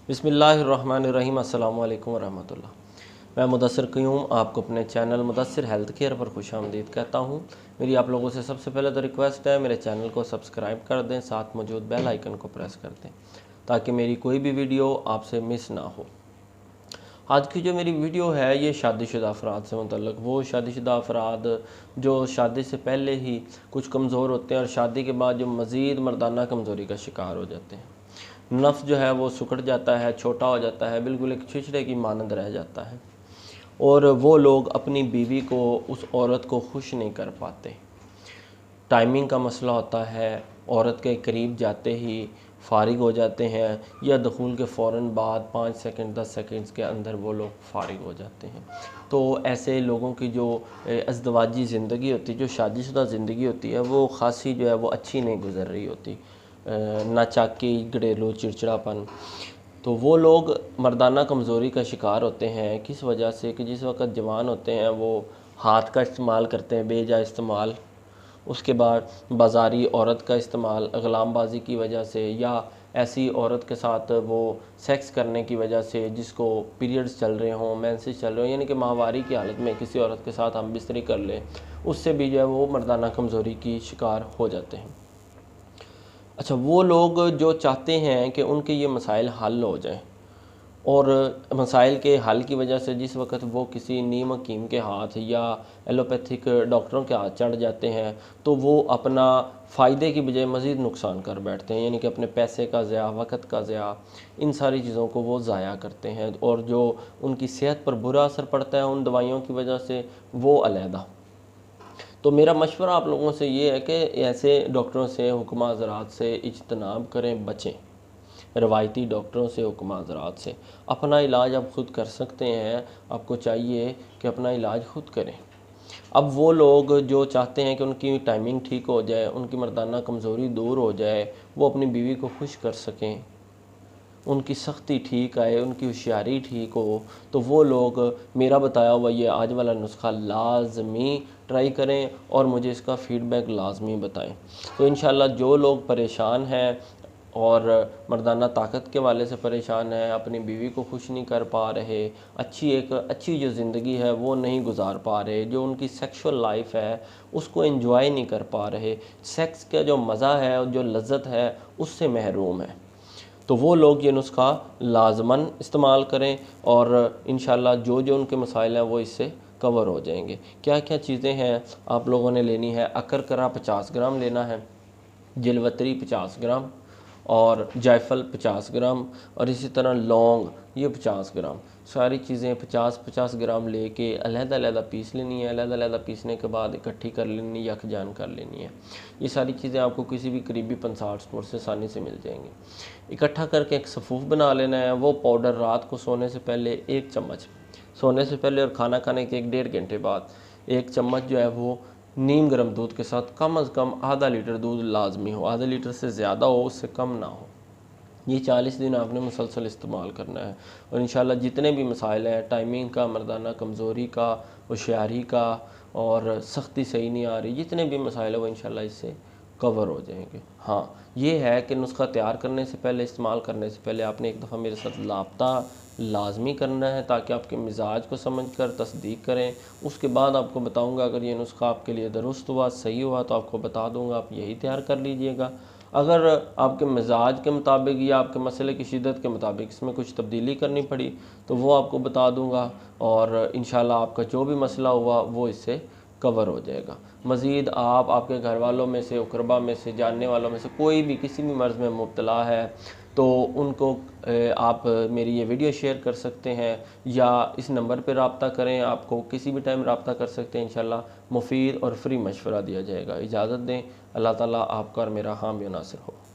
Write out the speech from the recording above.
बिस्मिल्लाहिर्रहमानिर्रहीम। अस्सलामु अलैकुम वरहमतुल्लाह। मैं मुदस्सिर क़य्यूम आपको अपने चैनल मुदस्सिर हेल्थ केयर पर खुशामदीद कहता हूँ। मेरी आप लोगों से सबसे पहले तो रिक्वेस्ट है, मेरे चैनल को सब्सक्राइब कर दें, साथ मौजूद बेल आइकन को प्रेस कर दें ताकि मेरी कोई भी वीडियो आपसे मिस ना हो। आज की जो मेरी वीडियो है ये शादीशुदा अफराद से मुतल्लक़, वो शादीशुदा अफराद जो शादी से पहले ही कुछ कमज़ोर होते हैं और शादी के बाद जो मज़ीद मर्दाना कमज़ोरी का शिकार हो जाते हैं। नफ्स जो है वो सिकुड़ जाता है, छोटा हो जाता है, बिल्कुल एक छिछड़े की मानंद रह जाता है और वो लोग अपनी बीवी को, उस औरत को खुश नहीं कर पाते। टाइमिंग का मसला होता है, औरत के करीब जाते ही फ़ारिग हो जाते हैं या दखूल के फ़ौरन बाद 5 सेकंड 10 सेकंड्स के अंदर वो लोग फ़ारिग हो जाते हैं। तो ऐसे लोगों की जो अज़दवाजी ज़िंदगी होती है, जो शादीशुदा ज़िंदगी होती है, वो ख़ासी जो है वो अच्छी नहीं गुज़र रही होती। नाचाकी, घरेलू चिड़चिड़ापन, तो वो लोग मर्दाना कमज़ोरी का शिकार होते हैं। किस वजह से कि जिस वक़्त जवान होते हैं वो हाथ का इस्तेमाल करते हैं, बेजा इस्तेमाल, उसके बाद बाज़ारी औरत का इस्तेमाल ग़ुलामबाज़ी की वजह से, या ऐसी औरत के साथ वो सेक्स करने की वजह से जिसको पीरियड्स चल रहे हों, मेंसेस चल रहे हों, यानी कि माहवारी की हालत में किसी औरत के साथ हम बिस्तरी कर लें, उससे भी जो है वो मर्दाना कमज़ोरी की शिकार हो जाते हैं। अच्छा, वो लोग जो चाहते हैं कि उनके ये मसाइल हल हो जाएं और मसाइल के हल की वजह से जिस वक्त वो किसी नीम हकीम के हाथ या एलोपैथिक डॉक्टरों के हाथ चढ़ जाते हैं तो वो अपना फ़ायदे की बजाय मज़ीद नुकसान कर बैठते हैं, यानी कि अपने पैसे का ज़या, वक़्त का ज़या, इन सारी चीज़ों को वो ज़ाया करते हैं और जो उनकी सेहत पर बुरा असर पड़ता है उन दवाइयों की वजह से, वो अलहदा। तो मेरा मशवरा आप लोगों से ये है कि ऐसे डॉक्टरों से, हुक्मा हज़रात से इज्तनाब करें, बचें। रवायती डॉक्टरों से, हुक्मा हज़रात से अपना इलाज आप ख़ुद कर सकते हैं। आपको चाहिए कि अपना इलाज ख़ुद करें। अब वो लोग जो चाहते हैं कि उनकी टाइमिंग ठीक हो जाए, उनकी मर्दाना कमज़ोरी दूर हो जाए, वो अपनी बीवी को खुश कर सकें, उनकी सख्ती ठीक आए, उनकी होशियारी ठीक हो, तो वो लोग मेरा बताया हुआ ये आज वाला नुस्खा लाज़मी ट्राई करें और मुझे इसका फ़ीडबैक लाज़मी बताएं। तो इंशाल्लाह जो लोग परेशान हैं और मर्दाना ताकत के वाले से परेशान हैं, अपनी बीवी को खुश नहीं कर पा रहे, अच्छी जो ज़िंदगी है वो नहीं गुजार पा रहे, जो उनकी सेक्सुअल लाइफ है उसको एंजॉय नहीं कर पा रहे, सेक्स का जो मज़ा है और जो लज्जत है उससे महरूम है, तो वो लोग ये नुस्खा लाजमन इस्तेमाल करें और इंशाल्लाह जो जो उनके मसाइल हैं वो इससे कवर हो जाएंगे। क्या क्या चीज़ें हैं आप लोगों ने लेनी है? अकरकरा 50 ग्राम लेना है, जलवतरी 50 ग्राम और जायफल 50 ग्राम और इसी तरह लौंग ये 50 ग्राम, सारी चीज़ें 50-50 ग्राम लेके अलहदा-अलहदा पीस लेनी है। अलहदा-अलहदा पीसने के बाद इकट्ठी कर लेनी, यकजान कर लेनी है। ये सारी चीज़ें आपको किसी भी करीबी पंसार स्टोर से आसानी से मिल जाएंगी। इकट्ठा करके एक सफ़ूफ बना लेना है। वो पाउडर रात को सोने से पहले 1 चम्मच, सोने से पहले और खाना खाने के 1-1.5 घंटे बाद 1 चम्मच जो है वो नीम गर्म दूध के साथ, कम अज़ कम आधा लीटर दूध लाजमी हो, आधा लीटर से ज़्यादा हो, उससे कम ना हो। ये 40 दिन आपने मुसलसल इस्तेमाल करना है और इंशाल्लाह जितने भी मसाइल हैं, टाइमिंग का, मर्दाना कमज़ोरी का, होशियारी का और सख्ती सही नहीं आ रही, जितने भी मसाइल हैं वो इंशाल्लाह इससे कवर हो जाएंगे। हाँ, ये है कि नुस्खा तैयार करने से पहले, इस्तेमाल करने से पहले आपने एक दफ़ा मेरे साथ लापता लाजमी करना है ताकि आपके मिजाज को समझ कर तस्दीक करें। उसके बाद आपको बताऊंगा, अगर ये नुस्खा आपके लिए दुरुस्त हुआ, सही हुआ तो आपको बता दूंगा, आप यही तैयार कर लीजिएगा। अगर आपके मिजाज के मुताबिक या आपके मसले की शिद्दत के मुताबिक इसमें कुछ तब्दीली करनी पड़ी तो वो आपको बता दूंगा और इंशाल्लाह आपका जो भी मसला हुआ वो इससे कवर हो जाएगा। मज़ीद आप आपके घर वालों में से, उकरबा में से, जानने वालों में से कोई भी किसी भी मर्ज़ में मुब्तला है तो उनको आप मेरी ये वीडियो शेयर कर सकते हैं या इस नंबर पर रब्ता करें। आपको किसी भी टाइम रब्ता कर सकते हैं, इंशाल्लाह मुफीद और फ्री मशवरा दिया जाएगा। इजाज़त दें। अल्लाह ताला आपका और मेरा हामी और नासिर हो।